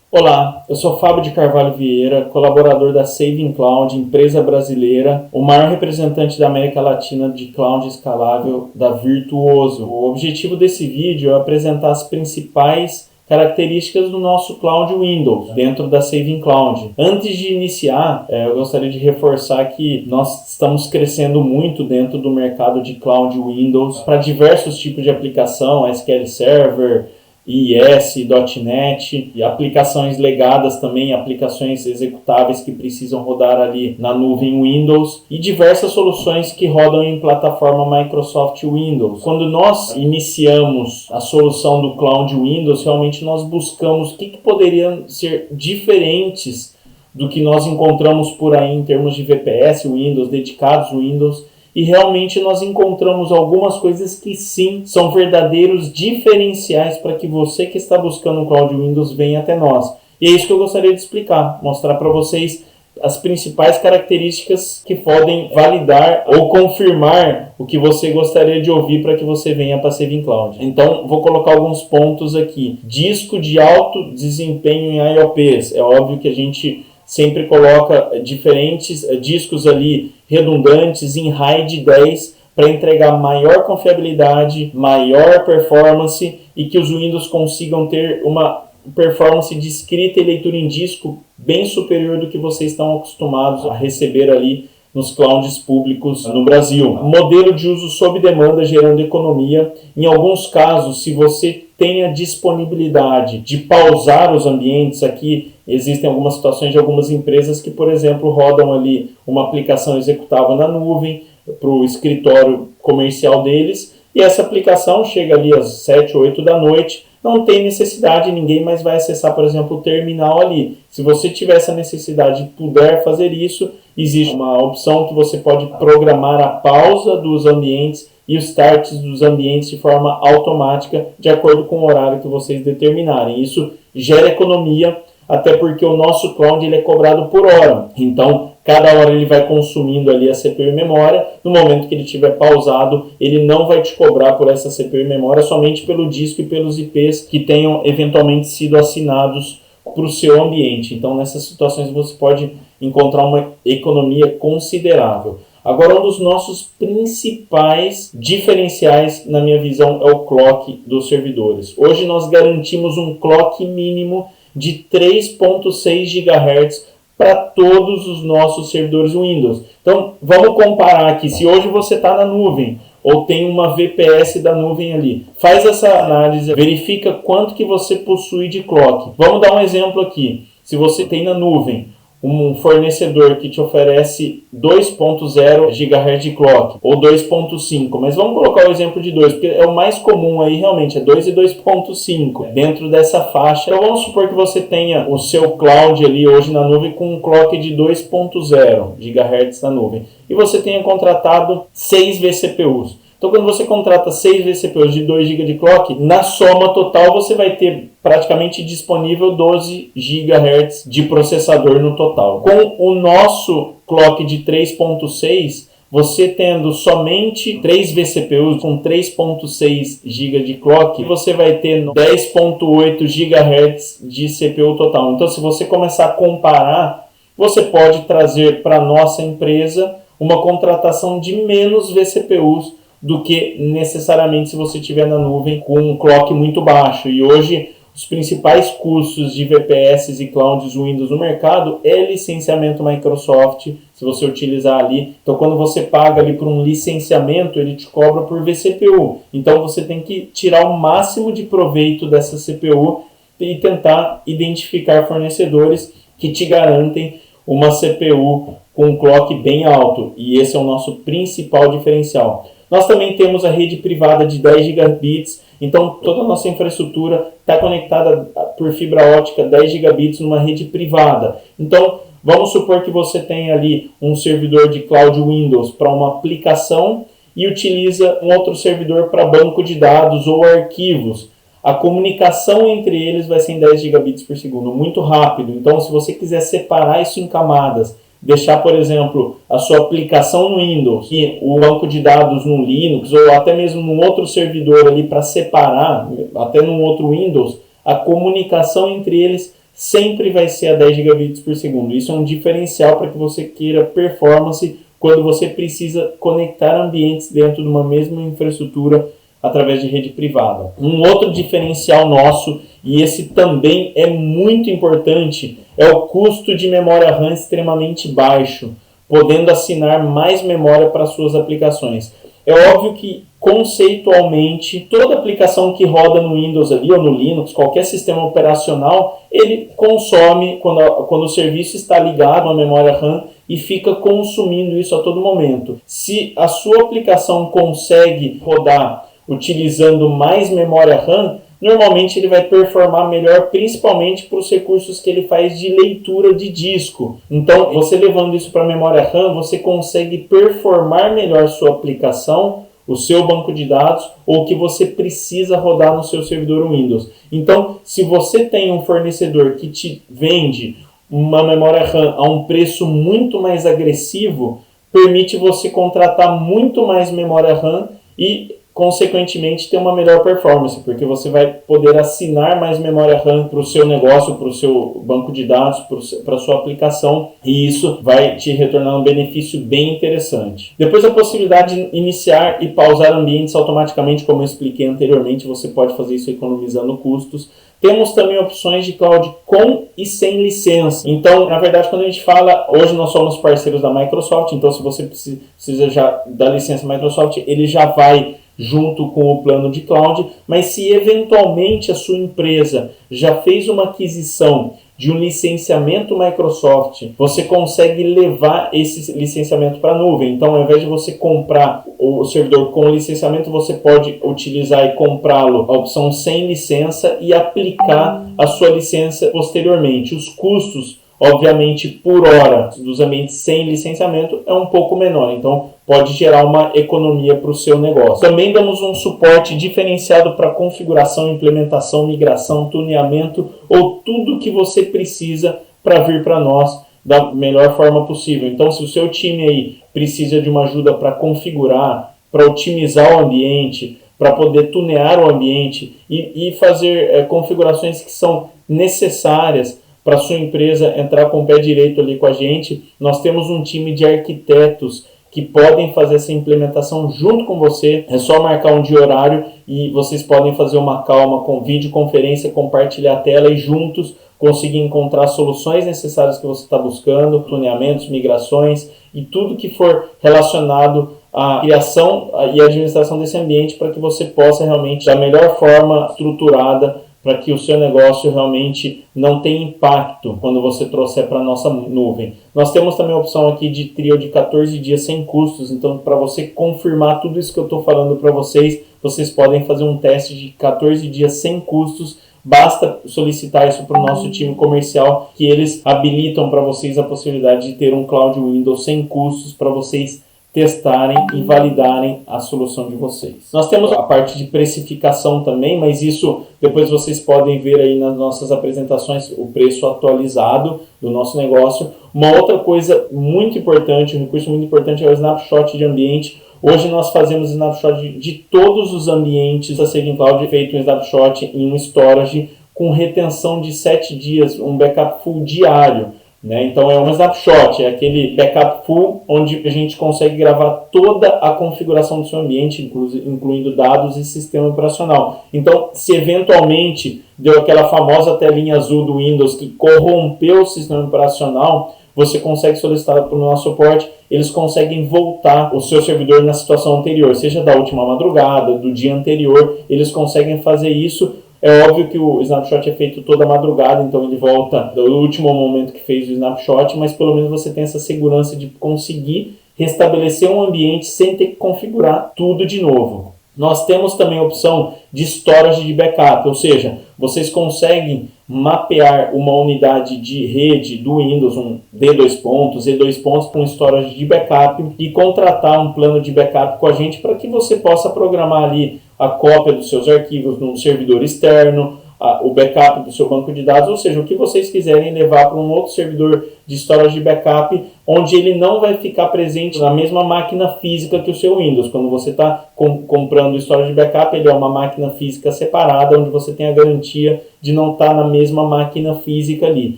Olá, eu sou Fábio de Carvalho Vieira, colaborador da Saving Cloud, empresa brasileira, o maior representante da América Latina de cloud escalável da Virtuoso. O objetivo desse vídeo é apresentar as principais características do nosso Cloud Windows dentro da Saving Cloud. Antes de iniciar, eu gostaria de reforçar que nós estamos crescendo muito dentro do mercado de Cloud Windows para diversos tipos de aplicação, SQL Server, IIS, .NET e aplicações legadas também, aplicações executáveis que precisam rodar ali na nuvem Windows e diversas soluções que rodam em plataforma Microsoft Windows. Quando nós iniciamos a solução do Cloud Windows, realmente nós buscamos o que poderiam ser diferentes do que nós encontramos por aí em termos de VPS Windows, dedicados Windows. E realmente nós encontramos algumas coisas que sim são verdadeiros diferenciais para que você que está buscando um Cloud Windows venha até nós. E é isso que eu gostaria de explicar, mostrar para vocês as principais características que podem validar ou confirmar o que você gostaria de ouvir para que você venha para a Saving Cloud. Então, vou colocar alguns pontos aqui. Disco de alto desempenho em IOPs. É óbvio que a gente sempre coloca diferentes discos ali redundantes em RAID 10 para entregar maior confiabilidade, maior performance e que os Windows consigam ter uma performance de escrita e leitura em disco bem superior do que vocês estão acostumados a receber ali nos clouds públicos no Brasil. Modelo de uso sob demanda gerando economia. Em alguns casos, se você tem a disponibilidade de pausar os ambientes, aqui existem algumas situações de algumas empresas que, por exemplo, rodam ali uma aplicação executável na nuvem para o escritório comercial deles e essa aplicação chega ali às 7, 8 da noite, não tem necessidade, ninguém mais vai acessar, por exemplo, o terminal ali. Se você tiver essa necessidade e puder fazer isso, existe uma opção que você pode programar a pausa dos ambientes e os starts dos ambientes de forma automática, de acordo com o horário que vocês determinarem. Isso gera economia, até porque o nosso cloud ele é cobrado por hora. Então, cada hora ele vai consumindo ali a CPU e memória. No momento que ele estiver pausado, ele não vai te cobrar por essa CPU e memória, somente pelo disco e pelos IPs que tenham eventualmente sido assinados para o seu ambiente. Então, nessas situações você pode encontrar uma economia considerável. Agora, um dos nossos principais diferenciais, na minha visão, é o clock dos servidores. Hoje nós garantimos um clock mínimo de 3.6 GHz para todos os nossos servidores Windows. Então, vamos comparar aqui. Se hoje você está na nuvem ou tem uma VPS da nuvem ali, faz essa análise, verifica quanto que você possui de clock. Vamos dar um exemplo aqui. Se você tem na nuvem um fornecedor que te oferece 2.0 GHz de clock ou 2.5, mas vamos colocar o exemplo de 2, porque é o mais comum aí realmente, é 2 e 2.5 dentro dessa faixa. Então vamos supor que você tenha o seu cloud ali hoje na nuvem com um clock de 2.0 GHz na nuvem e você tenha contratado 6 vCPUs. Então, quando você contrata 6 vCPUs de 2 GB de clock, na soma total você vai ter praticamente disponível 12 GHz de processador no total. Com o nosso clock de 3.6, você tendo somente 3 vCPUs com 3.6 GB de clock, você vai ter 10.8 GHz de CPU total. Então, se você começar a comparar, você pode trazer para a nossa empresa uma contratação de menos vCPUs do que necessariamente se você estiver na nuvem com um clock muito baixo. E hoje os principais custos de VPS e clouds Windows no mercado é licenciamento Microsoft, se você utilizar ali. Então quando você paga ali por um licenciamento, ele te cobra por vCPU. Então você tem que tirar o máximo de proveito dessa CPU e tentar identificar fornecedores que te garantem uma CPU com um clock bem alto. E esse é o nosso principal diferencial. Nós também temos a rede privada de 10 gigabits, então toda a nossa infraestrutura está conectada por fibra ótica 10 gigabits numa rede privada. Então, vamos supor que você tem ali um servidor de Cloud Windows para uma aplicação e utiliza um outro servidor para banco de dados ou arquivos. A comunicação entre eles vai ser em 10 gigabits por segundo, muito rápido. Então, se você quiser separar isso em camadas, deixar, por exemplo, a sua aplicação no Windows e o banco de dados no Linux ou até mesmo num outro servidor ali para separar, até num outro Windows, a comunicação entre eles sempre vai ser a 10 gigabits por segundo. Isso é um diferencial para que você queira performance quando você precisa conectar ambientes dentro de uma mesma infraestrutura através de rede privada. Um outro diferencial nosso, e esse também é muito importante, é o custo de memória RAM extremamente baixo, podendo assinar mais memória para suas aplicações. É óbvio que, conceitualmente, toda aplicação que roda no Windows ali, ou no Linux, qualquer sistema operacional, ele consome, quando o serviço está ligado à memória RAM, e fica consumindo isso a todo momento. Se a sua aplicação consegue rodar utilizando mais memória RAM, normalmente ele vai performar melhor, principalmente para os recursos que ele faz de leitura de disco. Então, você levando isso para a memória RAM, você consegue performar melhor sua aplicação, o seu banco de dados, ou o que você precisa rodar no seu servidor Windows. Então, se você tem um fornecedor que te vende uma memória RAM a um preço muito mais agressivo, permite você contratar muito mais memória RAM e, consequentemente, ter uma melhor performance, porque você vai poder assinar mais memória RAM para o seu negócio, para o seu banco de dados, para a sua aplicação, e isso vai te retornar um benefício bem interessante. Depois, a possibilidade de iniciar e pausar ambientes automaticamente, como eu expliquei anteriormente, você pode fazer isso economizando custos. Temos também opções de cloud com e sem licença. Então, na verdade, quando a gente fala, hoje nós somos parceiros da Microsoft, então se você precisa já da licença Microsoft, ele já vai junto com o plano de cloud, mas se eventualmente a sua empresa já fez uma aquisição de um licenciamento Microsoft, você consegue levar esse licenciamento para a nuvem. Então, ao invés de você comprar o servidor com licenciamento, você pode utilizar e comprá-lo, a opção sem licença, e aplicar a sua licença posteriormente. Os custos, obviamente, por hora dos ambientes sem licenciamento é um pouco menor, então pode gerar uma economia para o seu negócio. Também damos um suporte diferenciado para configuração, implementação, migração, tuneamento ou tudo que você precisa para vir para nós da melhor forma possível. Então, se o seu time aí precisa de uma ajuda para configurar, para otimizar o ambiente, para poder tunear o ambiente e fazer configurações que são necessárias para a sua empresa entrar com o pé direito ali com a gente, nós temos um time de arquitetos que podem fazer essa implementação junto com você. É só marcar um dia e horário e vocês podem fazer uma calma com videoconferência, compartilhar a tela e juntos conseguir encontrar soluções necessárias que você está buscando, tuneamentos, migrações e tudo que for relacionado à criação e administração desse ambiente para que você possa realmente, da melhor forma estruturada, para que o seu negócio realmente não tenha impacto quando você trouxer para a nossa nuvem. Nós temos também a opção aqui de trio de 14 dias sem custos, então para você confirmar tudo isso que eu estou falando para vocês, vocês podem fazer um teste de 14 dias sem custos. Basta solicitar isso para o nosso time comercial, que eles habilitam para vocês a possibilidade de ter um Cloud Windows sem custos para vocês testarem e validarem a solução de vocês. Nós temos a parte de precificação também, mas isso depois vocês podem ver aí nas nossas apresentações o preço atualizado do nosso negócio. Uma outra coisa muito importante, um recurso muito importante é o snapshot de ambiente. Hoje nós fazemos snapshot de todos os ambientes da Saving Cloud, feito um snapshot em um storage com retenção de 7 dias, um backup full diário. Então é um snapshot, é aquele backup full onde a gente consegue gravar toda a configuração do seu ambiente, incluindo dados e sistema operacional. Então, se eventualmente deu aquela famosa telinha azul do Windows que corrompeu o sistema operacional, você consegue solicitar para o nosso suporte, eles conseguem voltar o seu servidor na situação anterior, seja da última madrugada, do dia anterior, eles conseguem fazer isso. É óbvio que o snapshot é feito toda madrugada, então ele volta do último momento que fez o snapshot, mas pelo menos você tem essa segurança de conseguir restabelecer um ambiente sem ter que configurar tudo de novo. Nós temos também a opção de storage de backup, ou seja, vocês conseguem mapear uma unidade de rede do Windows, um D2 pontos, E2 pontos com storage de backup e contratar um plano de backup com a gente para que você possa programar ali a cópia dos seus arquivos num servidor externo o backup do seu banco de dados, ou seja, o que vocês quiserem levar para um outro servidor de storage de backup, onde ele não vai ficar presente na mesma máquina física que o seu Windows. Quando você está comprando o storage de backup, ele é uma máquina física separada, onde você tem a garantia de não estar na mesma máquina física ali.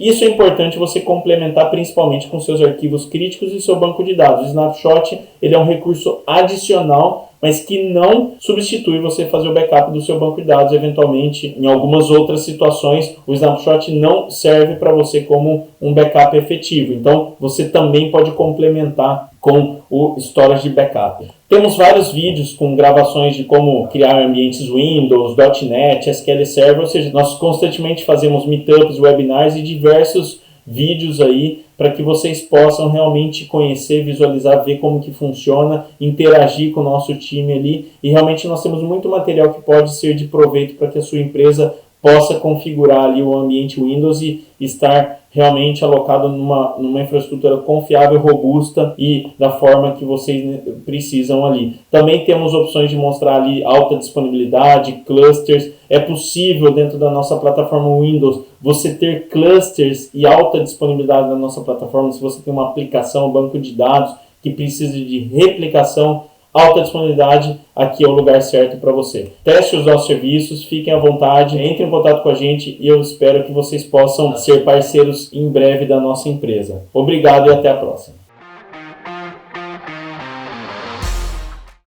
Isso é importante você complementar principalmente com seus arquivos críticos e seu banco de dados. O Snapshot ele é um recurso adicional, mas que não substitui você fazer o backup do seu banco de dados. Eventualmente, em algumas outras situações, o Snapshot não serve para você como um backup efetivo. Então, você também pode complementar com o storage de backup. Temos vários vídeos com gravações de como criar ambientes Windows, .NET, SQL Server, ou seja, nós constantemente fazemos meetups, webinars e diversos vídeos aí para que vocês possam realmente conhecer, visualizar, ver como que funciona, interagir com o nosso time ali, e realmente nós temos muito material que pode ser de proveito para que a sua empresa possa configurar ali o ambiente Windows e estar realmente alocado numa infraestrutura confiável, robusta e da forma que vocês precisam ali. Também temos opções de mostrar ali alta disponibilidade, clusters. É possível dentro da nossa plataforma Windows você ter clusters e alta disponibilidade na nossa plataforma. Se você tem uma aplicação, um banco de dados que precisa de replicação, alta disponibilidade, aqui é o lugar certo para você. Teste os nossos serviços, fiquem à vontade, entrem em contato com a gente e eu espero que vocês possam ser parceiros em breve da nossa empresa. Obrigado e até a próxima.